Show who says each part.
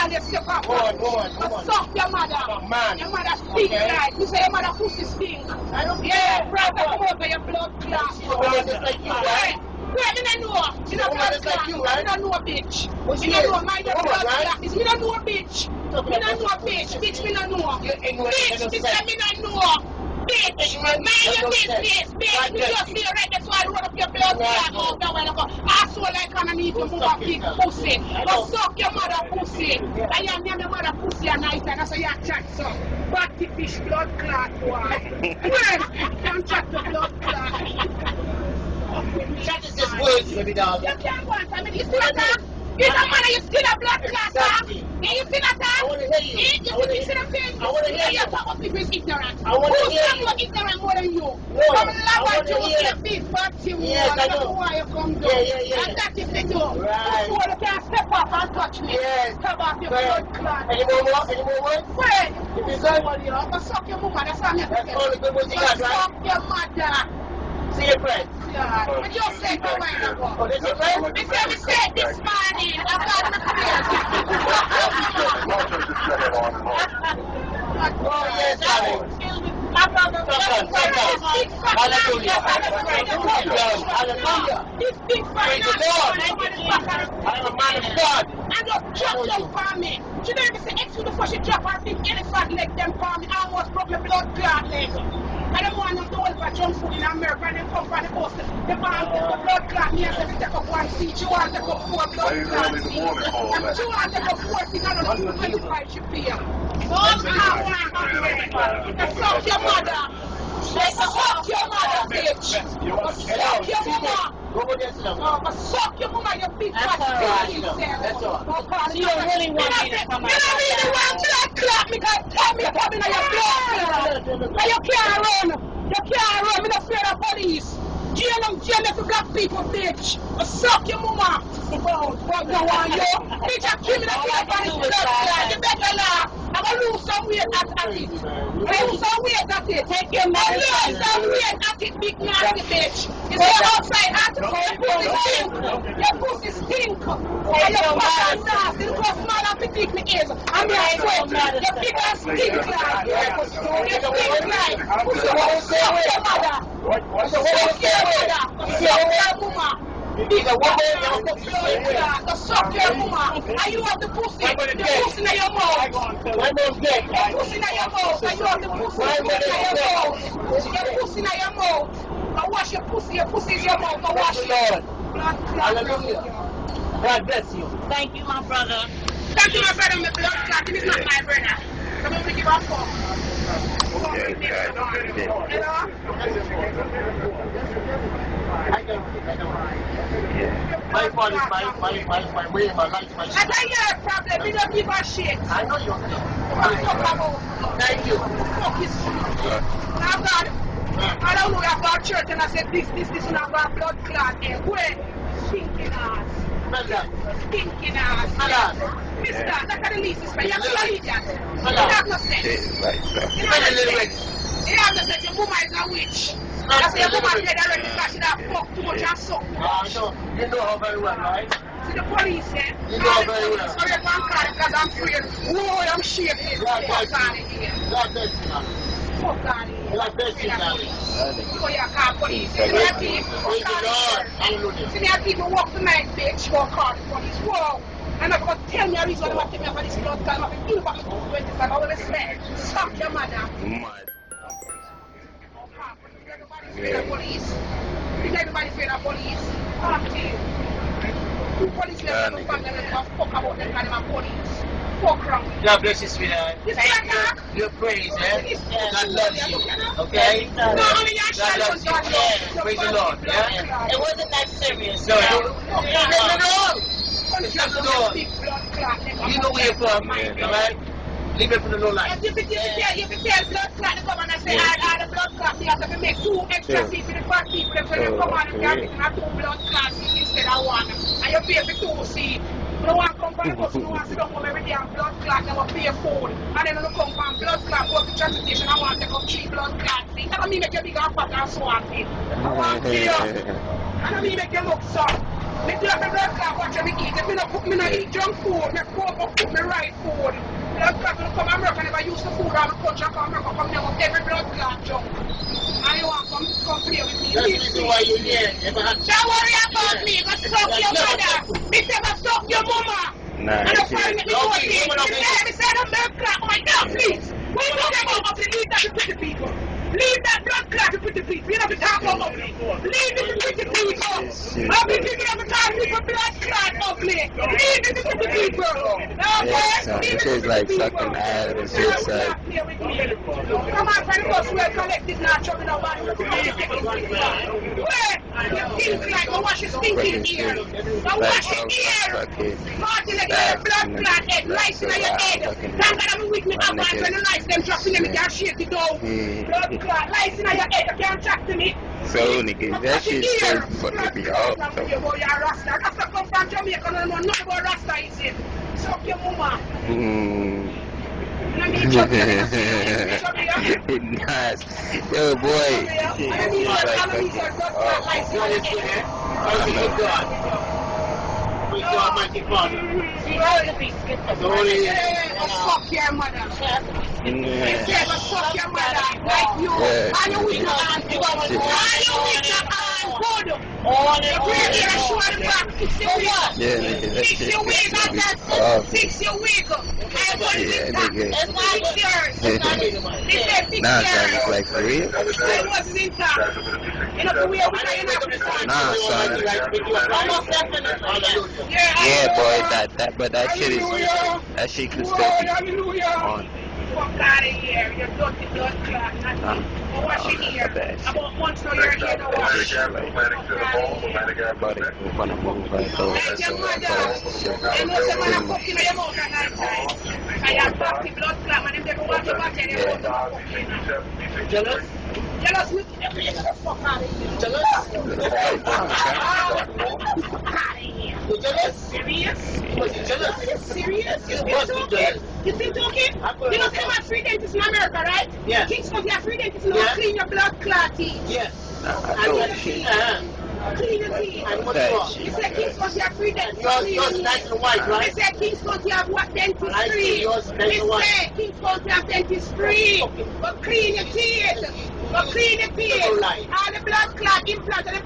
Speaker 1: and you step up. Suck your mother. Your mother stink like. You say your mother pussy stink.
Speaker 2: I don't care.
Speaker 1: Yeah, brother, come over your blood clot.
Speaker 2: Just like you, right?
Speaker 1: Wait, me don't know. Me don't blood clot. Me don't know, bitch. Me don't know. My blood clot is me don't know, bitch. Me don't know, bitch. Bitch, me don't know. Bitch, me say me don't know. Bitch, mind your business, bitch. You just feel right, that's why I run up your blood clot out there while ago. Asshole like underneath you move a big pussy. Go suck your mother pussy. I am your mother pussy and night and that's why you chat so. Batty fish blood clot, boy. Well, can't chat the blood clot.
Speaker 2: Chat is just words, baby dog.
Speaker 1: You can't want I mean, you see that, huh? You don't matter, you still a blood clot, huh? You see that, huh?
Speaker 2: I want to hear you.
Speaker 1: You see the thing?
Speaker 2: I want to hear you.
Speaker 1: You talk about people is ignorant.
Speaker 2: I want to hear
Speaker 1: you. Who's ignorant more than you?
Speaker 2: No,
Speaker 1: Come
Speaker 2: I
Speaker 1: love
Speaker 2: want
Speaker 1: at
Speaker 2: to
Speaker 1: you,
Speaker 2: hear.
Speaker 1: say big batty wall.
Speaker 2: Yes, I
Speaker 1: That's
Speaker 2: know.
Speaker 1: why you come down.
Speaker 2: Yeah.
Speaker 1: And that is the do.
Speaker 2: Right.
Speaker 1: Before you can step up and touch me.
Speaker 2: Yes.
Speaker 1: Stop off your blood clot.
Speaker 2: Any more words?
Speaker 1: Wait, you say what you know? Go suck your mama, that's all I'm
Speaker 2: That's all the good words you got, right?
Speaker 1: Suck your mother.
Speaker 2: See your friend.
Speaker 1: Yeah. But you said no way to go.
Speaker 2: Oh, that's your friend?
Speaker 1: We said this morning. I thought I'm
Speaker 2: Oh, yes, darling.
Speaker 1: my brother,
Speaker 2: Hallelujah. Hallelujah.
Speaker 1: this big
Speaker 2: Praise the Lord. I am a man of God.
Speaker 1: And just drop them for me. She don't even say X with the first she drop her big elephant leg them for me. I almost broke my blood clot leg. I don't want them to hold for junk food in America and then come from the coast. They want to take a blood clot. Me and say take up one seat. She want to take up 4 blood clot seats. She want to take up 4 seats. I don't know 25 she pay. Suck your mother. Suck your mother, bitch. Suck your mama. Suck your mama, you big fat bitch.
Speaker 2: That's all.
Speaker 1: You don't really want me to come out. You don't really want blood clot because tell me you're coming on your blood clot. Now you can't run. You can't run. Me not fear the police. Jail them for black people, bitch. Suck your mama. But no one, yo. Bitch, I kill me the blood clot. You better laugh. I'm going to lose some weight at it. Lose some weight at it. Take your money. Lose some weight at it, big nasty bitch. You say outside, I have to say your pussy stink. And your fucking nasty. Look how small and petite me is. I'm your sweat. Your big ass stink like. You stink like. Suck your mother. Suck your mother. Suck your mama. Big suck your mama. And you have the pussy. The pussy in your mouth. The pussy in your mouth. And you have the pussy in your mouth. Your pussy in your mouth. Now wash your pussy. Your pussy is your mouth. Now wash it.
Speaker 2: Hallelujah. God bless you.
Speaker 3: Thank you, my brother.
Speaker 1: Thank you, my brother. My blood clot. This is not my brother. I'm going to give a fuck. Hello?
Speaker 2: My fault is my way, my life, my shit.
Speaker 1: I tell you a problem. You don't give a shit.
Speaker 2: I know you're
Speaker 1: What you talk about?
Speaker 2: Thank you.
Speaker 1: Fuck is now God. I don't know I've got church and I said this and I've got blood clot and where stinking ass. Stinking ass. Mister, that's the least is you have to believe that. You have no sense. You have no sense. Your mama is a witch. That's why your mama dead already because she have fucked too much and sucked too much.
Speaker 2: You know her very well, right?
Speaker 1: See the police, eh?
Speaker 2: You know her very well.
Speaker 1: So you're going to call it because I'm afraid. Whoa, I'm shaking. Fuck out of here.
Speaker 2: God bless you, man.
Speaker 1: Fuck out of here.
Speaker 2: God bless you, man.
Speaker 1: So you call police. See me a thief.
Speaker 2: Praise the Lord. Hallelujah.
Speaker 1: See me a thief who walk the night, bitch. Go call the police. Whoa. I'm not going to tell me a reason why they take me for this blood call. I'm not going to do about it. I will say, suck your mother. Everybody's afraid of police. Talk to you. Police left them from them and fuck about them kind of police. Fuck wrong.
Speaker 2: God bless you, sweetheart.
Speaker 1: Thank you.
Speaker 2: Your praise, eh? God loves you. Okay?
Speaker 1: No, only your
Speaker 2: God loves you. Yeah. Praise the Lord. Yeah?
Speaker 3: It wasn't that serious.
Speaker 2: No, it's not the Lord. You know where you're from, alright? Leave it for the low life.
Speaker 1: If you tell blood clot to come and I say, I the blood clot, you have to make 2 extra seats for the fat people. So they come on and get 2 blood clot seats instead of 1. And you pay for 2 seats. You don't want to come from the bus, you don't want to sit down every day and blood clot, you want to pay food. And then you come from blood clot, go to transportation, I want to take up 3 blood clot seats. That don't mean make you big and fat and so on. I want to kill you. I don't mean make you look soft. Me do have a blood clot, watch me eat. If me no eat junk food, me cook up food, me right food. Blood clot will come America, never use the food on the country, come America, come down with every blood clot junk. And you want to come play with me.
Speaker 2: That's the reason why you're here.
Speaker 1: Don't worry about me, go suck your mother. Me say go suck your mama.
Speaker 4: Nah,
Speaker 1: And
Speaker 4: shit.
Speaker 1: the me say the blood clot, my God, please. We don't talk about ugly, leave that to pretty people. Leave that blood clot to pretty people. You don't have to talk about ugly. Leave it to pretty people. Ugly people don't have to talk people blood clot ugly. Leave it to pretty people.
Speaker 4: Yes, son. It tastes like sucking ass. It's just like,
Speaker 1: Come on, friend, go swear, collect this now, chop it up, and where? You think like, go wash your stinking ear. Go wash your ear. Party like your blood clot head, lice in your head. Thank God I'm with me, I'm when the lice them dropping them, you can't shake it down. Blood clot, lice in your head, you can't talk to me.
Speaker 4: so nigga, that shit straight fucking me off. So.
Speaker 1: Rasta come from Jamaica, no know nothing about Rasta, is it? Suck your mama.
Speaker 4: Nice. Yo, boy.
Speaker 2: Almighty Father.
Speaker 1: Fuck your mother. Fuck your mother. Like you. Are you with your hand good? Are you with your hand good?
Speaker 4: Yeah, nigga, that
Speaker 1: Fix
Speaker 4: shit
Speaker 1: your wig, fix your wig.
Speaker 4: Nah, son, it's like for real? Nah, son. Yeah, boy, but that shit is, that shit can still be on.
Speaker 1: Fuck out of here, you're dirty blood clot. Go wash your ear. About once now you're here to wash.
Speaker 4: Buddy, we're gonna move right though.
Speaker 1: Like your mother. You know someone a cooking in your mouth at night time. I have dirty blood clot, man. If they go watch your back and your mouth.
Speaker 2: Jealous?
Speaker 1: Jealous with fuck out of here.
Speaker 2: Jealous?
Speaker 1: Fuck out of here.
Speaker 2: You jealous?
Speaker 1: Serious?
Speaker 2: Was you jealous?
Speaker 1: Are you serious?
Speaker 2: You
Speaker 1: You
Speaker 2: must
Speaker 1: still
Speaker 2: be
Speaker 1: talking?
Speaker 2: jealous.
Speaker 1: You still talking? You know some free dentists in America, right?
Speaker 2: Yeah.
Speaker 1: Kingston, you have free dentists now.
Speaker 2: Yeah.
Speaker 1: Clean your blood clot teeth.
Speaker 2: Yes.
Speaker 4: I told you shit.
Speaker 1: Clean your teeth.
Speaker 2: And what's
Speaker 4: That
Speaker 2: wrong?
Speaker 1: You said Kingston, you have free dentists.
Speaker 2: Yours nice and white,
Speaker 1: I
Speaker 2: right?
Speaker 1: said Kingston, you have what dentist
Speaker 2: I
Speaker 1: free?
Speaker 2: see yours nice
Speaker 1: You
Speaker 2: and white.
Speaker 1: said Kingston, you have dentist free. But clean your teeth. But clean your teeth.
Speaker 2: Don't lie.
Speaker 1: All the blood clot implants and the